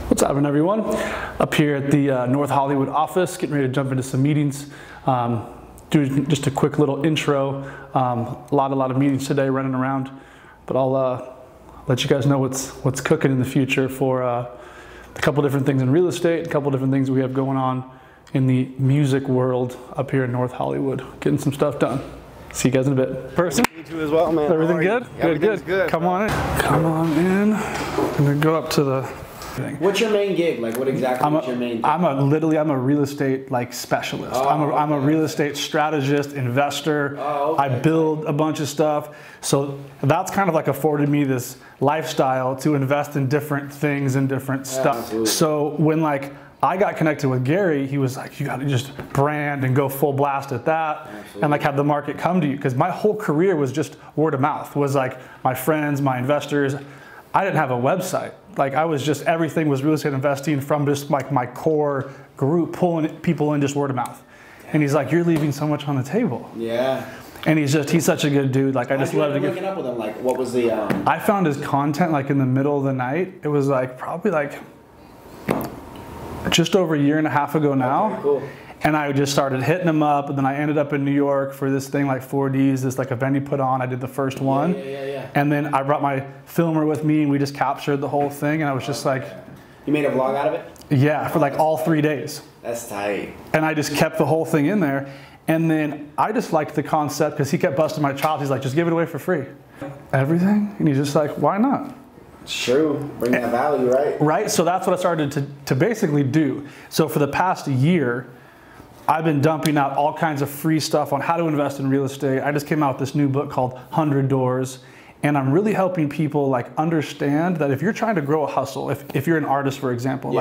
What's happening, everyone? Up here at the North Hollywood office, getting ready to jump into some meetings. Do just a quick little intro. A lot of meetings today running around, but I'll let you guys know what's cooking in the future for a couple different things in real estate, a couple different things we have going on in the music world up here in North Hollywood. Getting some stuff done. See you guys in a bit. Person? You too as well, man. Everything good? Yeah, good. Come on in. Come on in. I'm gonna go up to the thing. What's your main gig? Like, what exactly is your main gig? I'm a real estate specialist. Oh, I'm a real estate strategist, investor. Oh, okay. I build a bunch of stuff. So that's kind of like afforded me this lifestyle to invest in different things and different stuff. Absolutely. So when I got connected with Gary, he was like, you got to just brand and go full blast at that. Absolutely. And have the market come to you. Because my whole career was just word of mouth, was like my friends, my investors. I didn't have a website. Everything was real estate investing from just like my core group, pulling people in just word of mouth. And he's like, you're leaving so much on the table. Yeah. And he's such a good dude. Like, I just love to looking up with him. Like, what was the? I found his content in the middle of the night. It was probably just over a year and a half ago now. Okay, cool. And I just started hitting him up, and then I ended up in New York for this thing 4Ds, this event he put on. I did the first one. Yeah. And then I brought my filmer with me, and we just captured the whole thing, and I was just like... You made a vlog out of it? Yeah, for all 3 days. That's tight. And I just kept the whole thing in there. And then I just liked the concept, because he kept busting my chops. He's like, just give it away for free. Everything? And he's just like, why not? It's true. Bring that value, right? Right, so that's what I started to basically do. So for the past year, I've been dumping out all kinds of free stuff on how to invest in real estate. I just came out with this new book called 100 Doors, and I'm really helping people understand that if you're trying to grow a hustle, if you're an artist, for example,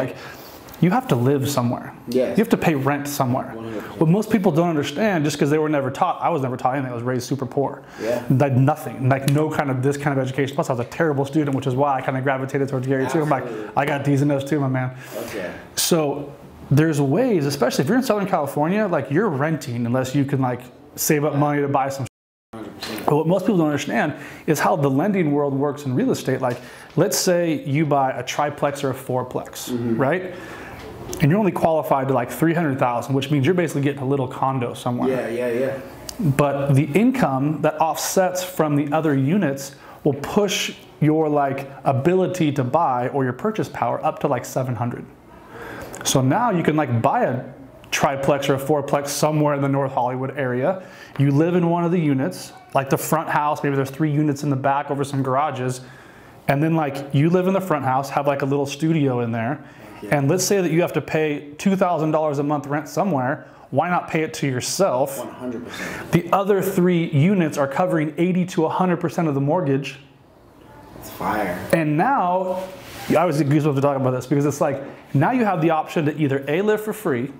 you have to live somewhere. Yes. You have to pay rent somewhere. 100%. What most people don't understand, just because they were never taught, I was never taught anything, I was raised super poor. Yeah. Nothing, no this kind of education. Plus I was a terrible student, which is why I kind of gravitated towards Gary too. I'm like, I got D's and F's too, my man. Okay. So there's ways, especially if you're in Southern California, you're renting unless you can save up money to buy some. 100%. But what most people don't understand is how the lending world works in real estate. Let's say you buy a triplex or a fourplex, right? And you're only qualified to $300,000, which means you're basically getting a little condo somewhere. Yeah. But the income that offsets from the other units will push your ability to buy or your purchase power up to 700. So now you can buy a triplex or a fourplex somewhere in the North Hollywood area. You live in one of the units, the front house, maybe there's 3 units in the back over some garages. And then you live in the front house, have a little studio in there. Yeah. And let's say that you have to pay $2,000 a month rent somewhere. Why not pay it to yourself? 100%. The other 3 units are covering 80 to 100% of the mortgage. That's fire. And now, I was supposed to talk about this because it's now you have the option to either A, live for free,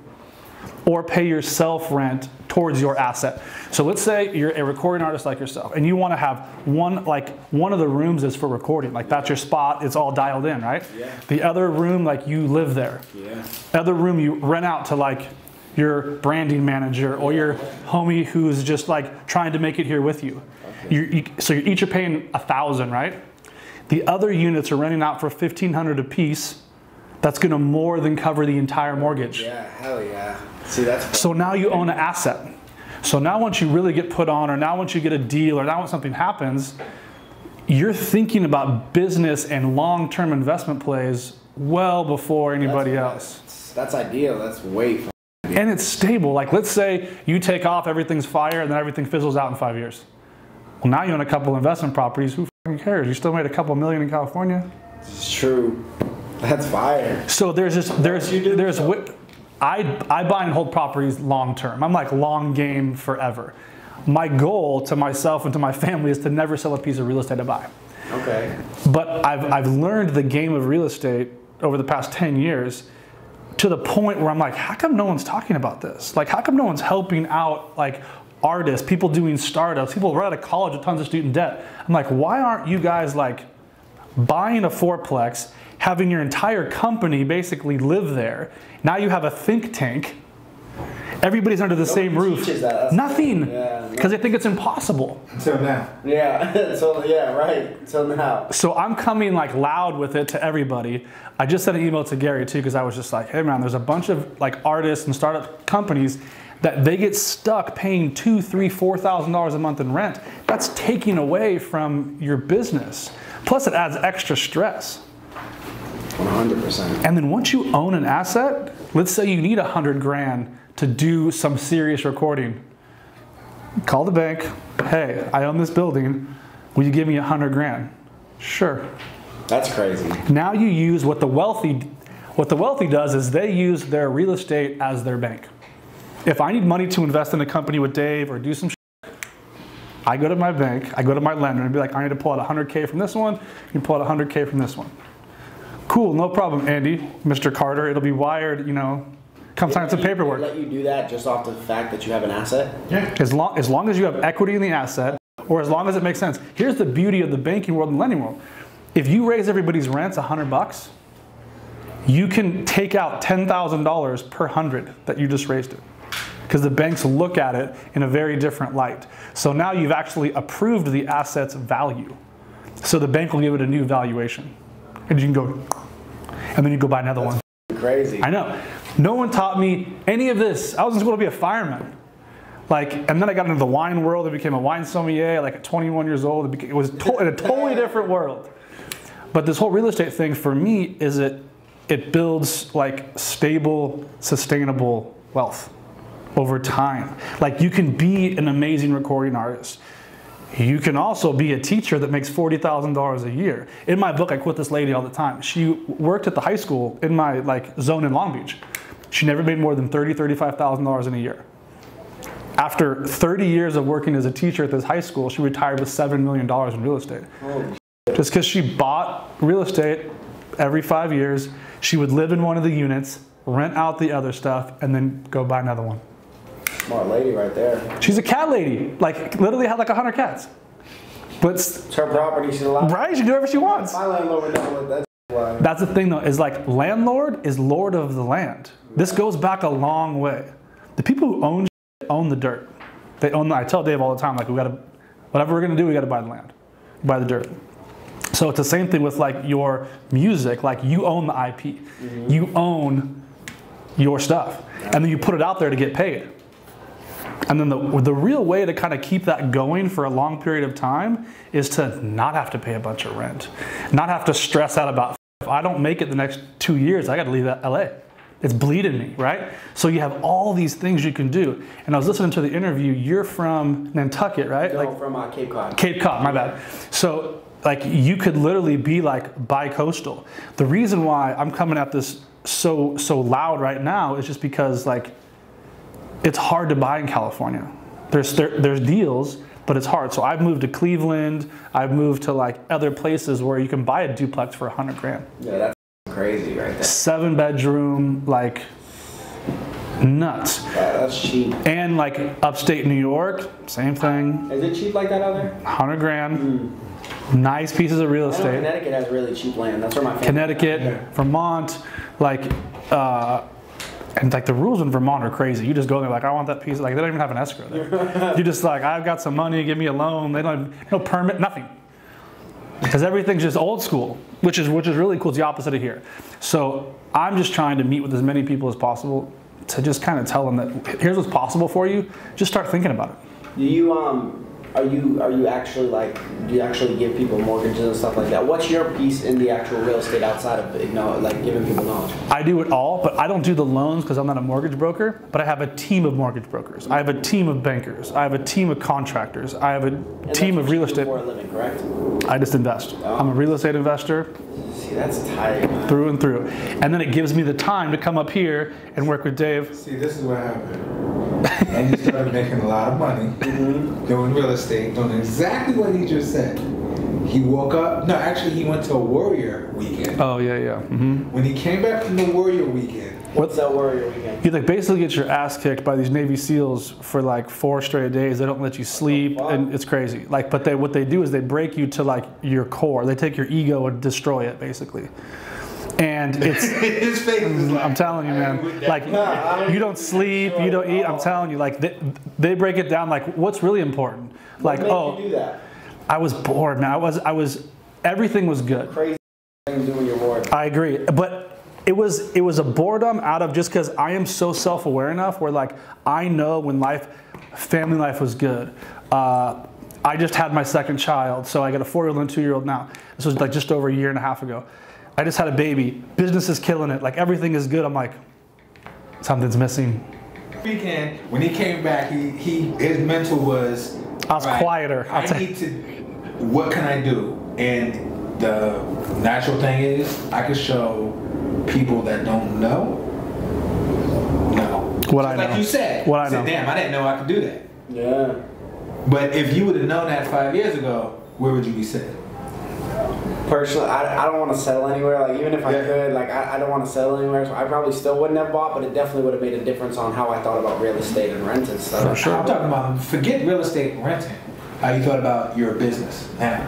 or pay yourself rent towards your asset. So let's say you're a recording artist like yourself, and you want to have one of the rooms is for recording. That's your spot, it's all dialed in, right? Yeah. The other room, you live there. Yeah. The other room you rent out to your branding manager or your homie who's just trying to make it here with you. Okay. So you each are paying $1,000, right? The other units are renting out for $1,500 a piece. That's going to more than cover the entire mortgage. Yeah, hell yeah. See, that's fun. So now you own an asset. So now once you really get put on, or now once you get a deal, or now when something happens, you're thinking about business and long-term investment plays well before anybody else. That's ideal. That's way fun. And it's stable. Let's say you take off, everything's fire, and then everything fizzles out in 5 years. Well, now you own a couple investment properties. Who cares? You still made a couple million in California. It's true. That's fire. So I buy and hold properties long term. I'm long game forever. My goal to myself and to my family is to never sell a piece of real estate I buy. Okay. But I've learned the game of real estate over the past 10 years to the point where I'm how come no one's talking about this? How come no one's helping out artists, people doing startups, people right out of college with tons of student debt? I'm why aren't you guys buying a fourplex, having your entire company basically live there? Now you have a think tank, Everybody's under the same roof. Teaches that. That's Nothing. Yeah. Because they think it's impossible. Until now. Yeah. So yeah, right. Until now. So I'm coming like loud with it to everybody. I just sent an email to Gary too, because I was just like, hey man, there's a bunch of like artists and startup companies that they get stuck paying $2,000, $3,000, $4,000 a month in rent. That's taking away from your business. Plus it adds extra stress. 100%. And then once you own an asset, let's say you need 100 grand to do some serious recording. Call the bank. Hey, I own this building. Will you give me 100 grand? Sure. That's crazy. Now you use what the wealthy does is they use their real estate as their bank. If I need money to invest in a company with Dave or do some shit, I go to my bank, I go to my lender and be like, I need to pull out 100K from this one, you can pull out 100K from this one. Cool, no problem, Andy, Mr. Carter, it'll be wired, you know, come sign some paperwork. They let you do that just off the fact that you have an asset? Yeah. As long as you have equity in the asset, or as long as it makes sense. Here's the beauty of the banking world and lending world. If you raise everybody's rents $100, you can take out $10,000 per 100 that you just raised it. Because the banks look at it in a very different light. So now you've actually approved the asset's value. So the bank will give it a new valuation. And you can go, and then you go buy another one. Crazy. I know. No one taught me any of this. I was in school to be a fireman. Like, and then I got into the wine world. I became a wine sommelier, like at 21 years old. It was in a totally different world. But this whole real estate thing for me is it builds like stable, sustainable wealth over time. Like you can be an amazing recording artist. You can also be a teacher that makes $40,000 a year. In my book, I quote this lady all the time. She worked at the high school in my like zone in Long Beach. She never made more than $30,000, $35,000 in a year. After 30 years of working as a teacher at this high school, she retired with $7 million in real estate. Just because she bought real estate every 5 years, she would live in one of the units, rent out the other stuff, and then go buy another one. Smart lady right there. She's a cat lady, like literally had like 100 cats. But it's her property, she's allowed. Right, she can do whatever she wants. My landlord would know what that's why. That's the thing though, is like landlord is lord of the land. This goes back a long way. The people who own the dirt. They own I tell Dave all the time, like we gotta, whatever we're gonna do, we gotta buy the land, buy the dirt. So it's the same thing with like your music, like you own the IP. Mm-hmm. You own your stuff. And then you put it out there to get paid. And then the real way to kind of keep that going for a long period of time is to not have to pay a bunch of rent. Not have to stress out about, if I don't make it the next 2 years, I got to leave LA. It's bleeding me, right? So you have all these things you can do. And I was listening to the interview, you're from Nantucket, right? No, like, from Cape Cod. Cape Cod, my bad. So like you could literally be like bi-coastal. The reason why I'm coming at this so loud right now is just because like, it's hard to buy in California. There's deals, but it's hard. So I've moved to Cleveland. I've moved to like other places where you can buy a duplex for 100 grand. Yeah, that's crazy right there. 7-bedroom, like nuts. Yeah, that's cheap. And like upstate New York, same thing. Is it cheap like that out there? 100 grand. Nice pieces of real estate. Connecticut has really cheap land. That's where my family Connecticut, Vermont, like, and like the rules in Vermont are crazy. You just go there like, I want that piece. Like they don't even have an escrow there. You just like, I've got some money, give me a loan. They don't have no permit, nothing. Because everything's just old school, which is really cool. It's the opposite of here. So I'm just trying to meet with as many people as possible to just kind of tell them that here's what's possible for you. Just start thinking about it. Do you are you actually like, do you actually give people mortgages and stuff like that? What's your piece in the actual real estate outside of, you know, like giving people knowledge? I do it all, but I don't do the loans because I'm not a mortgage broker, but I have a team of mortgage brokers. I have a team of bankers. I have a team of contractors. I have a team of real estate. For a living, correct? I just invest. Oh. I'm a real estate investor. See, that's tight. Through and through. And then it gives me the time to come up here and work with Dave. See, this is what happened. And he started making a lot of money doing real estate, doing exactly what he just said. He woke up, no, actually he went to a Warrior weekend. Oh, yeah, yeah. Mm-hmm. When he came back from the Warrior weekend. What's that Warrior weekend? You like basically get your ass kicked by these Navy SEALs for like 4 straight days. They don't let you sleep, and it's crazy. Like, but what they do is they break you to like your core. They take your ego and destroy it, basically. And it's, His face is like, I'm telling you, man, like you don't sleep, you don't eat. I'm telling you, like they break it down like what's really important. Like, what made you do that? I was bored, man. I was, everything was good. Crazy thing doing your board. I agree, but it was a boredom out of just because I am so self-aware enough where like I know when family life was good. I just had my second child, so I got a 4-year-old and a 2-year-old now. This was like just over a year and a half ago. I just had a baby. Business is killing it. Like everything is good. I'm like, something's missing. Weekend when he came back, his mental was. I was quieter. I need to. What can I do? And the natural thing is, I could show people that don't know. What I know. Like you said. What I know. Damn, I didn't know I could do that. Yeah. But if you would have known that 5 years ago, where would you be sitting? Personally, I don't want to settle anywhere. Like even if I could, like I don't want to settle anywhere. So I probably still wouldn't have bought, but it definitely would have made a difference on how I thought about real estate and rent and stuff. For sure. I'm talking about forget real estate and renting. How you thought about your business now?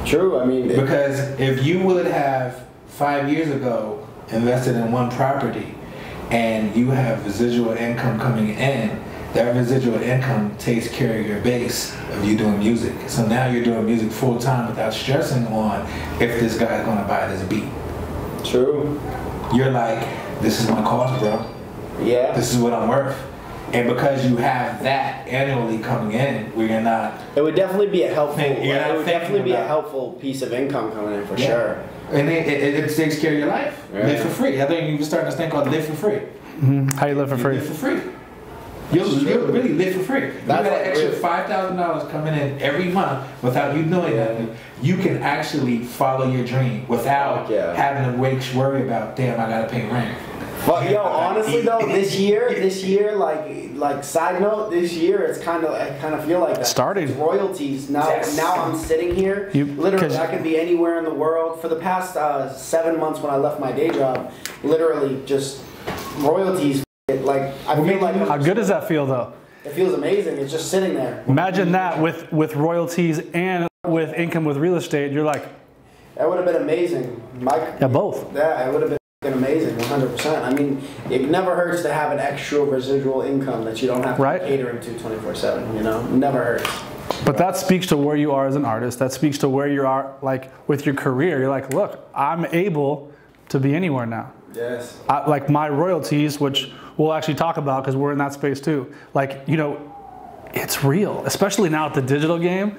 True. I mean, because if you would have 5 years ago invested in one property, and you have residual income coming in. That residual income takes care of your base of you doing music. So now you're doing music full time without stressing on if this guy's gonna buy this beat. True. You're like, this is my cost, bro. Yeah. This is what I'm worth. And because you have that annually coming in, where you're not. It would definitely be a helpful. It would definitely be a helpful piece of income coming in for sure. And it takes care of your life. Yeah. Live for free. I think you can start this thing called live for free. Mm-hmm. How you live for free? Live for free. You'll really live for free. You got an extra $5,000 coming in every month without you knowing that. You can actually follow your dream without having to worry about, damn, I gotta pay rent. But yo, honestly though, this year, like side note, this year I kind of feel like that. Starting it's royalties now. Yes. Now I'm sitting here. Literally, I could be anywhere in the world. For the past 7 months when I left my day job, literally just royalties. Like I feel like. How good does that feel though? It feels amazing. It's just sitting there. Imagine that with royalties and with income with real estate. You're like. That would have been amazing. Yeah, both. Yeah, it would have been. Amazing, 100%. I mean, it never hurts to have an extra residual income that you don't have to be catering to 24/7. You know, never hurts. But that speaks to where you are as an artist. That speaks to where you are, like with your career. You're like, look, I'm able to be anywhere now. Yes. Like my royalties, which we'll actually talk about because we're in that space too. Like, you know, it's real, especially now at the digital game.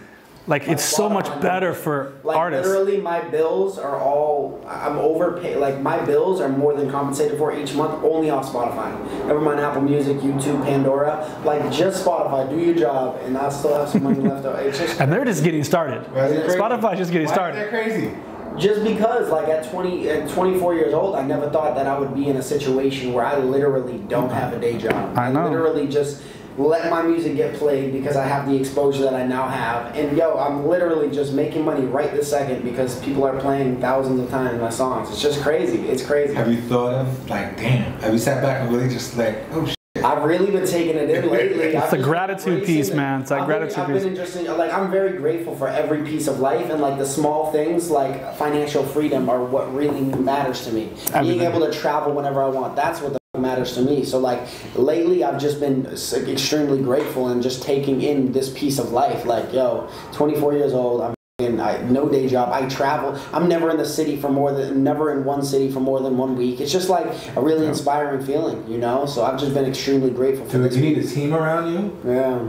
Like it's so much better for artists. Literally, my bills are all, I'm overpaid. Like my bills are more than compensated for each month only off Spotify. Never mind Apple Music, YouTube, Pandora. Like just Spotify, do your job, and I still have some money left over. It's just. And they're just getting started. Spotify's just getting started. Why is that crazy? Just because, like at 24 years old, I never thought that I would be in a situation where I literally don't have a day job. I know. Literally just. Let my music get played because I have the exposure that I now have. And yo, I'm literally just making money right this second because people are playing thousands of times my songs. It's just crazy. It's crazy. Have you thought of, like, damn, have you sat back and really just like, oh shit? I've really been taking it in lately. It's a gratitude piece, man. It's like gratitude piece. I've been interested, like I'm very grateful for every piece of life, and like the small things like financial freedom are what really matters to me. Being able to travel whenever I want, that's what matters to me. So like lately I've just been extremely grateful and just taking in this piece of life. Like yo, 24 years old, no day job, I travel, I'm never in the city for never in one city for more than 1 week. It's just like a really inspiring feeling, you know. So I've just been extremely grateful for this. You need a team around you. Yeah.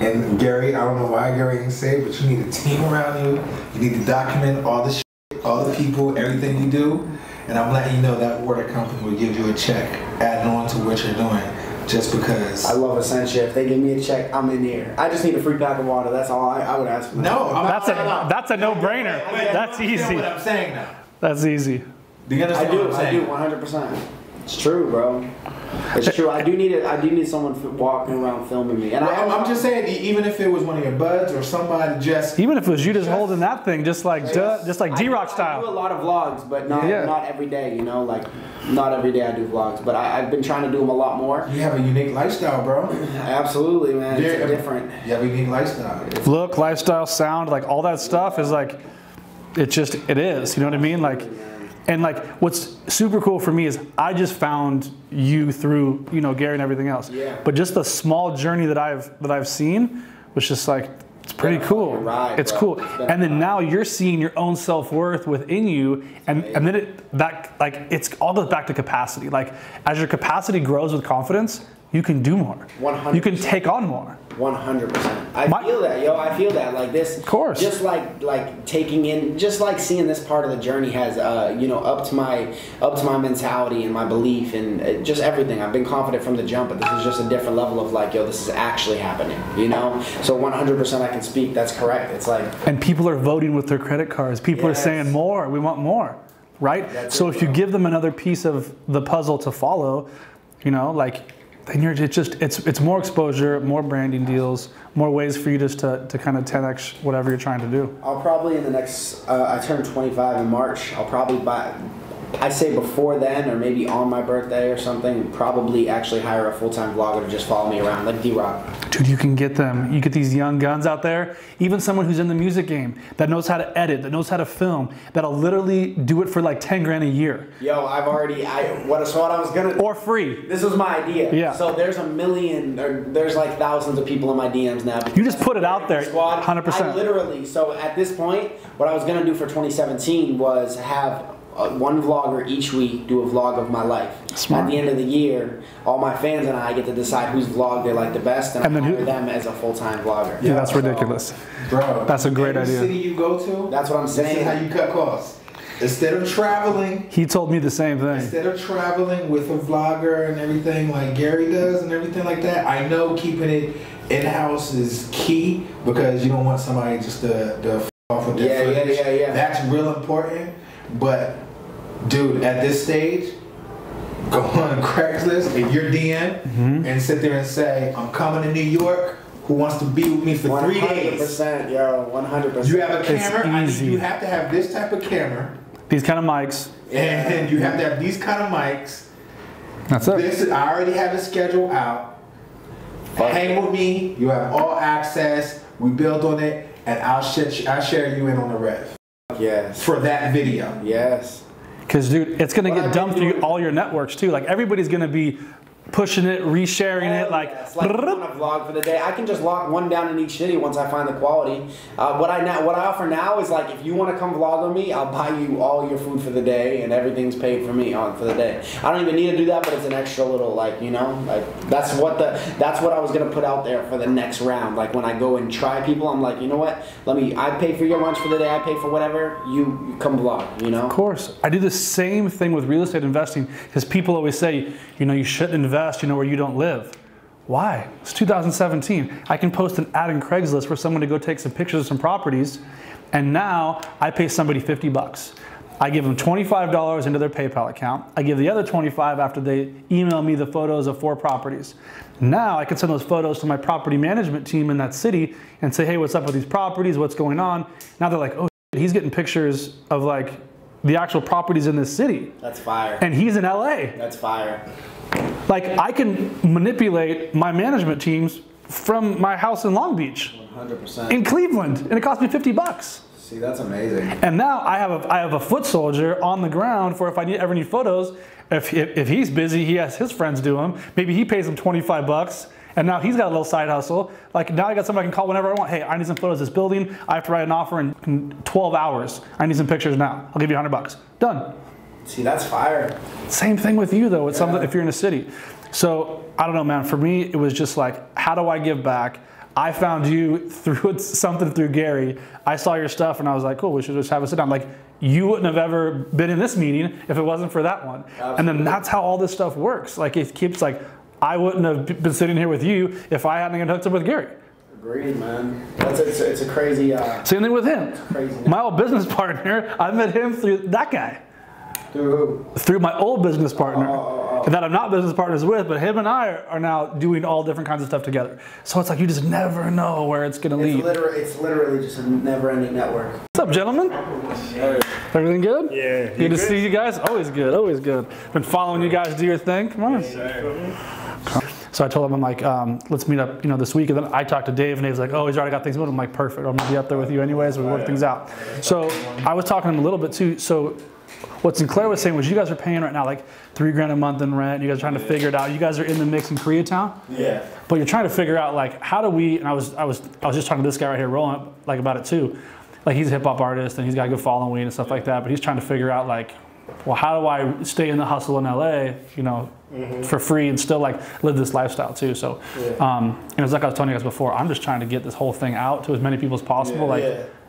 And Gary, I don't know why Gary didn't say it, but you need a team around you. You need to document all the shit, all the people, everything you do. And I'm letting you know that water company will give you a check adding on to what you're doing just because. I love Essentia. If they give me a check, I'm in here. I just need a free pack of water. That's all I would ask for. No, that's a no-brainer. That's easy. What I'm saying now. That's easy. Do you understand what I'm saying? I do, 100%. It's true, bro. It's true. I do need someone walking around filming me. And I'm just saying, even if it was one of your buds or somebody just. Even if it was you just holding that thing, just like D-Rock style. I do a lot of vlogs, but not every day. You know, like not every day I do vlogs, but I've been trying to do them a lot more. You have a unique lifestyle, bro. Absolutely, man. It's different. You have a unique lifestyle. Look, lifestyle, sound, like all that stuff is like. it is, you know what I mean? Like, and like what's super cool for me is I just found you through, you know, Gary and everything else. Yeah. But just the small journey that I've seen was just like, it's pretty cool. Ride, it's cool. And then now you're seeing your own self-worth within you, and then it's all goes back to capacity. Like as your capacity grows with confidence, you can do more. 100%. You can take on more. 100%. I feel that, yo. I feel that. Like this. Of course. Just like taking in, just like seeing this part of the journey has, you know, up to my mentality and my belief and just everything. I've been confident from the jump, but this is just a different level of like, yo, this is actually happening. You know. So 100% I can speak. That's correct. It's like. And people are voting with their credit cards. People are saying more. We want more, right? So if you give them another piece of the puzzle to follow, you know, like. And it's more exposure, more branding deals, more ways for you just to kind of 10x whatever you're trying to do. I'll probably in the next, I turn 25 in March, I'll probably buy, I say before then or maybe on my birthday or something, probably actually hire a full-time vlogger to just follow me around, like D-Rock. Dude, you can get them. You get these young guns out there, even someone who's in the music game that knows how to edit, that knows how to film, that'll literally do it for like 10 grand a year. Yo, what I was gonna... Or free. This was my idea. Yeah. So there's there's like thousands of people in my DMs now. You just put it out there, squad. 100%. I literally, so at this point, what I was gonna do for 2017 was have one vlogger each week do a vlog of my life. Smart. At the end of the year, all my fans and I get to decide whose vlog they like the best, and I hire them as a full-time vlogger. Yeah, that's ridiculous. Bro, that's a great idea. City you go to, that's what I'm saying. This is how you cut costs. Instead of traveling, he told me the same thing. Instead of traveling with a vlogger and everything like Gary does and everything like that, I know keeping it in-house is key because you don't want somebody just to f off with their footage. Yeah. That's real important, but dude, at this stage, go on Craigslist in your DM and sit there and say, I'm coming to New York. Who wants to be with me for 3 days? 100%, yo, 100%. You have a camera. It's easy. You have to have this type of camera. These kind of mics. And you have to have these kind of mics. That's it. I already have a schedule out. Hang with me. You have all access. We build on it. And I'll share you in on the rev. Yes. For that video. Yes. Because, dude, it's going to get dumped through all your networks, too. Like, everybody's going to be pushing it, resharing it, like I want to vlog for the day. I can just lock one down in each city once I find the quality. What I offer now is like, if you want to come vlog on me, I'll buy you all your food for the day and everything's paid for me for the day. I don't even need to do that, but it's an extra little, like, you know, like that's what I was gonna put out there for the next round. Like when I go and try people, I'm like, you know what? I pay for your lunch for the day. I pay for whatever. You come vlog. You know. Of course, I do the same thing with real estate investing because people always say, you know, you shouldn't invest, you know, where you don't live. Why? It's 2017. I can post an ad in Craigslist for someone to go take some pictures of some properties, and now I pay somebody 50 bucks. I give them $25 into their PayPal account. I give the other 25 after they email me the photos of 4 properties. Now I can send those photos to my property management team in that city and say, hey, what's up with these properties? What's going on? Now they're like, oh, shit, he's getting pictures of like the actual properties in this city. That's fire. And he's in LA. That's fire. Like, I can manipulate my management teams from my house in Long Beach. 100%. In Cleveland, and it cost me 50 bucks. See, that's amazing. And now I have a foot soldier on the ground for if I ever need photos. If he's busy, he has his friends do them. Maybe he pays them 25 bucks, and now he's got a little side hustle. Like, now I got somebody I can call whenever I want. Hey, I need some photos of this building. I have to write an offer in 12 hours. I need some pictures now. I'll give you 100 bucks. Done. See, that's fire. Same thing with you, though. It's something if you're in a city. So, I don't know, man. For me, it was just like, how do I give back? I found you through something through Gary. I saw your stuff, and I was like, cool, we should just have a sit down. Like, you wouldn't have ever been in this meeting if it wasn't for that one. Absolutely. And then that's how all this stuff works. Like, it keeps like, I wouldn't have been sitting here with you if I hadn't been hooked up with Gary. Agreed, man. It's a crazy... Same thing with him. Crazy. My old business partner, I met him through that guy. Through who? Through my old business partner that I'm not business partners with, but him and I are now doing all different kinds of stuff together. So it's like you just never know where it's going to lead. It's literally just a never-ending network. What's up, gentlemen? Hey. Everything good? Yeah. Good to see you guys. Always good. Always good. Been following you guys do your thing. Come on. So I told him, I'm like, let's meet up, this week. And then I talked to Dave, and Dave's like, oh, he's already got things moving. I'm like, perfect. I'm gonna be up there with you anyways. We work things out. So I was talking to him a little bit too. So what Sinclair was saying was, you guys are paying right now like $3,000 a month in rent. You guys are trying to figure it out. You guys are in the mix in Koreatown. Yeah. But you're trying to figure out like, how do we? And I was just talking to this guy right here, Rowlan, like about it too. Like he's a hip hop artist and he's got a good following and stuff like that. But he's trying to figure out like, well, how do I stay in the hustle in LA, for free and still like live this lifestyle too? So, and it's like I was telling you guys before, I'm just trying to get this whole thing out to as many people as possible.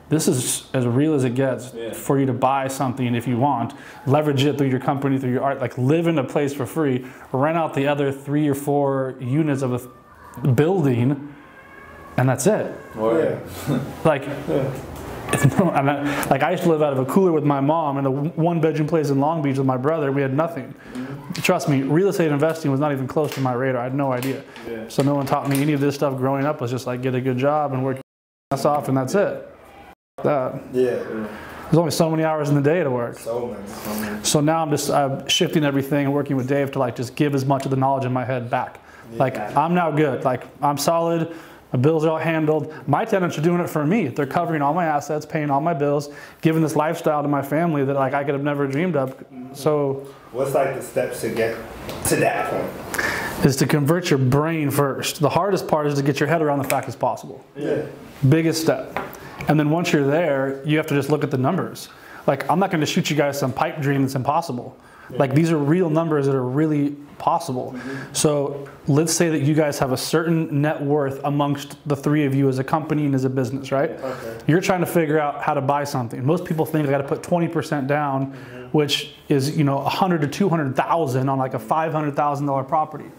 This is as real as it gets for you to buy something if you want, leverage it through your company, through your art, like live in a place for free, rent out the other 3 or 4 units of a building, and that's it. Like, like I used to live out of a cooler with my mom in a 1-bedroom place in Long Beach with my brother. We had nothing. Trust me, real estate investing was not even close to my radar. I had no idea. So no one taught me any of this stuff growing up. It was just like get a good job and work your ass off, and that's it. There's only so many hours in the day to work. So now I'm just shifting everything and working with Dave to like just give as much of the knowledge in my head back. Like I'm now good. Like I'm solid. My bills are all handled. My tenants are doing it for me. They're covering all my assets, paying all my bills, giving this lifestyle to my family that like I could have never dreamed of. So what's like the steps to get to that point? Is to convert your brain first. The hardest part is to get your head around the fact it's possible. Biggest step. And then once you're there, you have to just look at the numbers. Like I'm not going to shoot you guys some pipe dream that's impossible. Like these are real numbers that are really possible. So let's say that you guys have a certain net worth amongst the 3 of you as a company and as a business, right? You're trying to figure out how to buy something. Most people think I got to put 20% down, which is $100,000 to $200,000 on like a $500,000 property.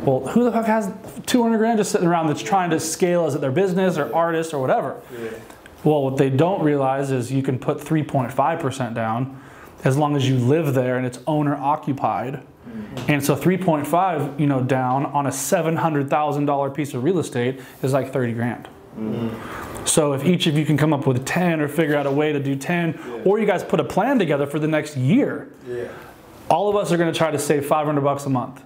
Well, who the fuck has 200 grand just sitting around that's trying to scale as their business or artist or whatever? Well, what they don't realize is you can put 3.5% down as long as you live there and it's owner occupied. And so 3.5, down on a $700,000 piece of real estate is like 30 grand. So if each of you can come up with 10 or figure out a way to do 10, or you guys put a plan together for the next year, all of us are going to try to save $500 a month.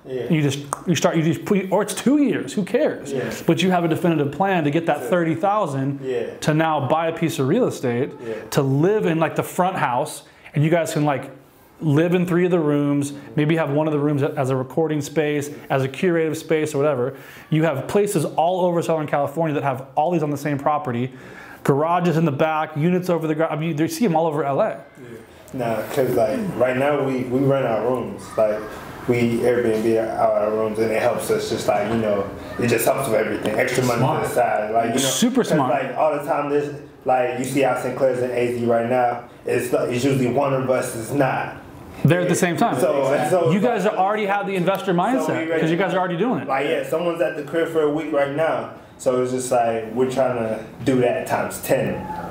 Or it's 2 years, who cares? But you have a definitive plan to get that 30,000 to now buy a piece of real estate, to live in like the front house. And you guys can like live in 3 of the rooms, maybe have one of the rooms as a recording space, as a curative space or whatever. You have places all over Southern California that have all these on the same property, garages in the back, units over the garage. I mean, you see them all over LA. Nah, cause like right now we rent our rooms. Like we Airbnb out our rooms, and it helps us just like it just helps with everything. Extra money to the side, like super smart. Like all the time, there's like you see out Sinclair's and AZ right now. It's usually one of us is not. They're at the same time. So you guys already have the investor mindset because you guys are already doing it. Like someone's at the crib for a week right now. So it's just like we're trying to do that times 10.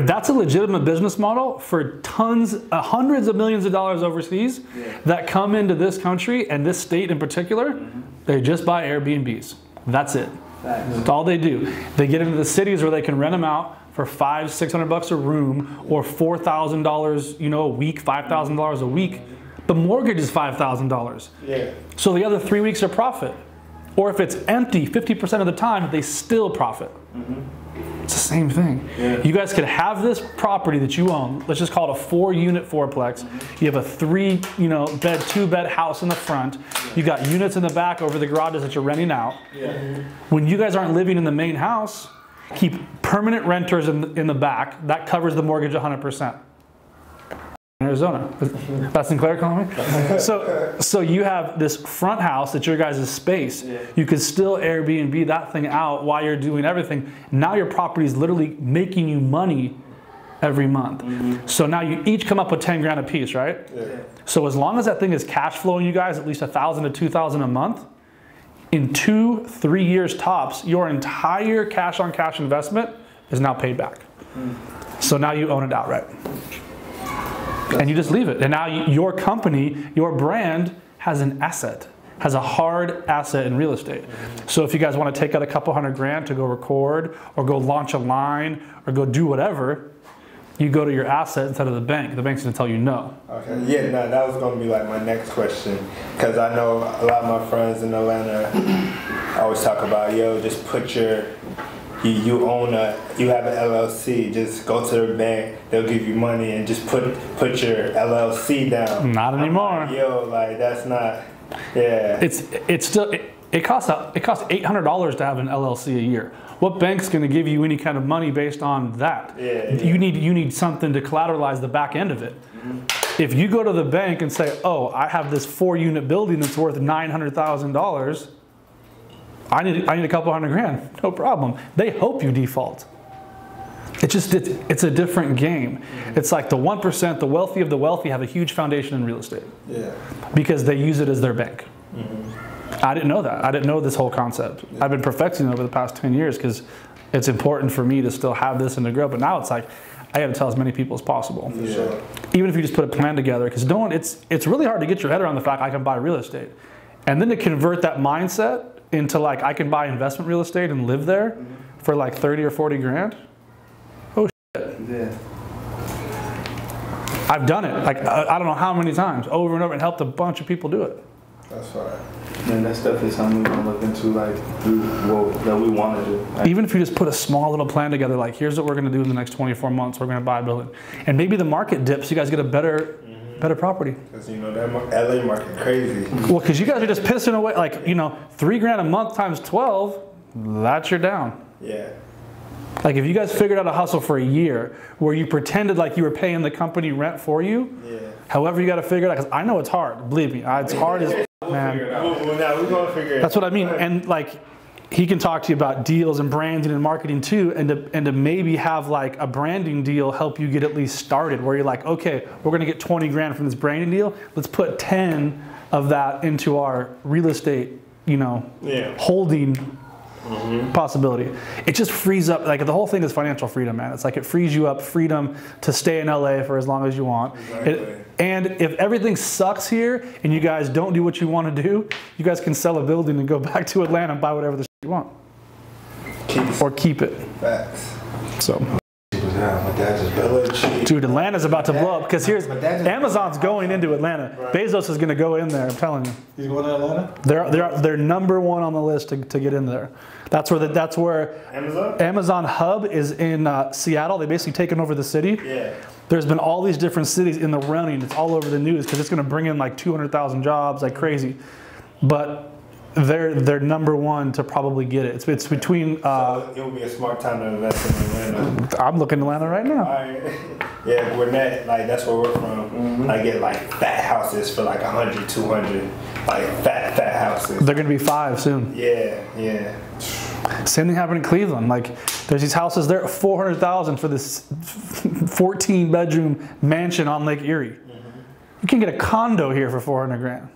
That's a legitimate business model for tons, hundreds of millions of dollars overseas that come into this country and this state in particular. They just buy Airbnbs. That's it. That's all they do. They get into the cities where they can rent them out for $500-600 a room, or $4,000 a week, $5,000 a week. The mortgage is $5,000. So the other 3 weeks are profit. Or if it's empty 50% of the time, they still profit. It's the same thing. You guys could have this property that you own. Let's just call it a 4-unit fourplex. You have a 3-bed, 2-bed house in the front. You got units in the back over the garages that you're renting out. When you guys aren't living in the main house, keep permanent renters in the back. That covers the mortgage 100%. In Arizona. That's Sinclair calling me? So you have this front house that's your guys' space. You could still Airbnb that thing out while you're doing everything. Now your property is literally making you money every month. So now you each come up with 10 grand a piece, right? So as long as that thing is cash flowing you guys at least $1,000 to $2,000 a month, in 2-3 years tops, your entire cash on cash investment is now paid back. So now you own it outright. And you just leave it. And now your company, your brand has an asset, has a hard asset in real estate. So if you guys want to take out a couple $100 grand to go record or go launch a line or go do whatever, you go to your asset instead of the bank. The bank's going to tell you no. Okay. Yeah, no, that was going to be like my next question. Because I know a lot of my friends in Atlanta always talk about, yo, just put your, you have an LLC, just go to the bank, they'll give you money and just put your LLC down. Not anymore. Like, yo, like that's not, yeah. It's still, it costs $800 to have an LLC a year. What bank's going to give you any kind of money based on that? Yeah. You need something to collateralize the back end of it. If you go to the bank and say, oh, I have this 4-unit building that's worth $900,000, I need a couple $100,000, no problem. They hope you default. It's a different game. It's like the 1%, the wealthy of the wealthy have a huge foundation in real estate. Yeah. Because they use it as their bank. I didn't know that. I didn't know this whole concept. I've been perfecting it over the past 10 years because it's important for me to still have this and to grow. But now it's like, I have to tell as many people as possible. Yeah. Even if you just put a plan together, because it's really hard to get your head around the fact I can buy real estate. And then to convert that mindset into like, I can buy investment real estate and live there for like 30 or 40 grand. Oh shit. Yeah. I've done it. Like, I don't know how many times, over and over, and helped a bunch of people do it. That's right. And that's definitely something we want to look into, like, that we want to do. Like, Even if you just put a small little plan together, like, here's what we're going to do in the next 24 months. We're going to buy a building. And maybe the market dips, you guys get a better property. Because, you know, that LA market crazy. Well, because you guys are just pissing away, like, you know, $3,000 a month times 12, that's your down. Yeah. Like, if you guys figured out a hustle for a year where you pretended like you were paying the company rent for you, however you got to figure it out, because I know it's hard, believe me, it's hard as man. We're going to figure it out. That's what I mean. And like, he can talk to you about deals and branding and marketing too, and to maybe have like a branding deal help you get at least started, where you're like, okay, we're going to get 20 grand from this branding deal. Let's put 10 of that into our real estate, you know, holding possibility. It just frees up, like the whole thing is financial freedom, man. It's like it frees you up freedom to stay in LA for as long as you want. Exactly. And if everything sucks here and you guys don't do what you want to do, you guys can sell a building and go back to Atlanta and buy whatever the shit you want. Or keep it. Facts. So. My dad just Dude, Atlanta's about to blow up because here's Amazon's going into Atlanta. Bezos is going to go in there. I'm telling you. He's going to Atlanta? They're number one on the list to get in there. That's where Amazon hub is in Seattle. They basically taken over the city. Yeah. There's been all these different cities in the running. It's all over the news because it's going to bring in like 200,000 jobs like crazy. But they're number one to probably get it. It's between. So it would be a smart time to invest in Atlanta. I'm looking at Atlanta right now. Yeah, Gwinnett, like that's where we're from. I get like fat houses for like 100, 200, like fat houses. They're gonna be 5 soon. Yeah. Same thing happened in Cleveland. Like there's these houses there, 400,000 for this 14-bedroom mansion on Lake Erie. You can get a condo here for 400 grand.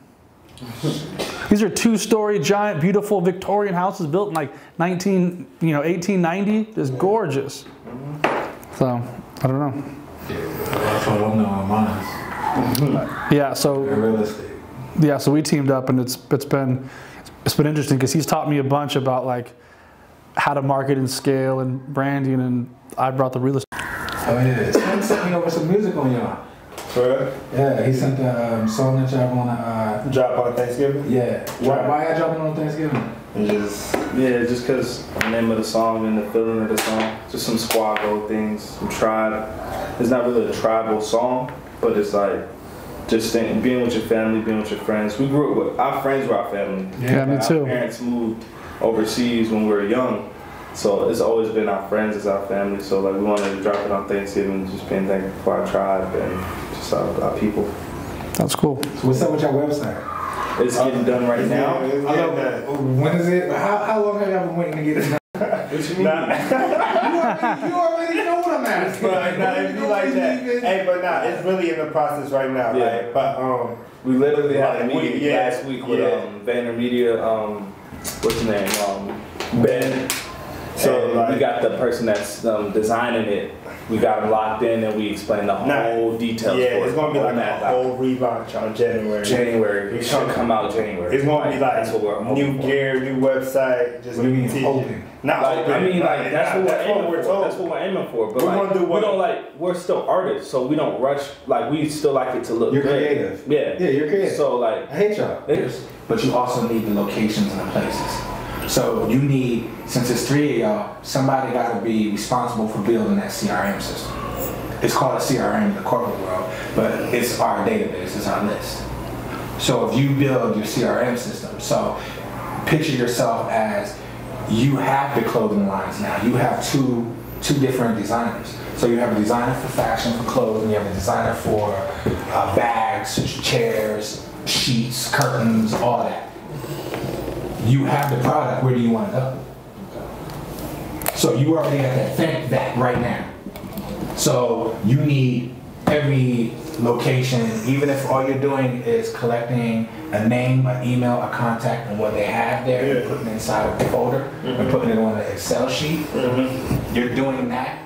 These are 2-story, giant, beautiful Victorian houses built in like 1890. Just gorgeous. So I don't know. That's what I know on mine. Yeah. So real estate. Yeah. So we teamed up, and it's been interesting because he's taught me a bunch about like how to market and scale and branding, and I brought the real estate. Oh yeah. Someone sent me over some music on y'all. For Yeah, he sent the song that y'all want to drop on Thanksgiving? Yeah. Why y'all dropping on Thanksgiving? just because the name of the song and the feeling of the song. Just some squad things, some tribe. It's not really a tribal song, but it's like just being with your family, being with your friends. We grew up with our friends were our family. Yeah, me too. Our parents moved overseas when we were young. So it's always been our friends as our family. So like we wanted to drop it on Thanksgiving, just being thankful for our tribe and just our people. That's cool. So what's up with your website? It's getting done right now. When is it? How long have y'all been waiting to get it done? What you mean? You already know what I'm asking. It'd be like that. Hey, but it's really in the process right now. Yeah. Like, but we literally had a meeting last last week with VaynerMedia. What's his name? Ben. So we got the person that's designing it we got them locked in and we explain the whole details. Yeah, it's gonna be like that a whole relaunch on January. January. It should come out January. It's gonna be like that's what we're new gear, new website, just new hoping. Not like, hoping. I mean, like that's what we're aiming for. told. That's what we're aiming for. But we're gonna do we don't like. We're still artists, so we don't rush. Like we still like it to look. You're good. creative. Yeah. Yeah, you're creative. So like, I hate y'all. But you also need the locations and the places. So you need, since it's 3 of y'all, somebody got to be responsible for building that CRM system. It's called a CRM in the corporate world, but it's our database, it's our list. So if you build your CRM system, so picture yourself as you have the clothing lines now. You have two different designers. So you have a designer for fashion, for clothing, you have a designer for bags, chairs, sheets, curtains, all that. You have the product, where do you want to go? So you already have that, think that right now. So you need every location, even if all you're doing is collecting a name, an email, a contact, and what they have there, and putting it inside of the folder, and putting it on an Excel sheet. You're doing that.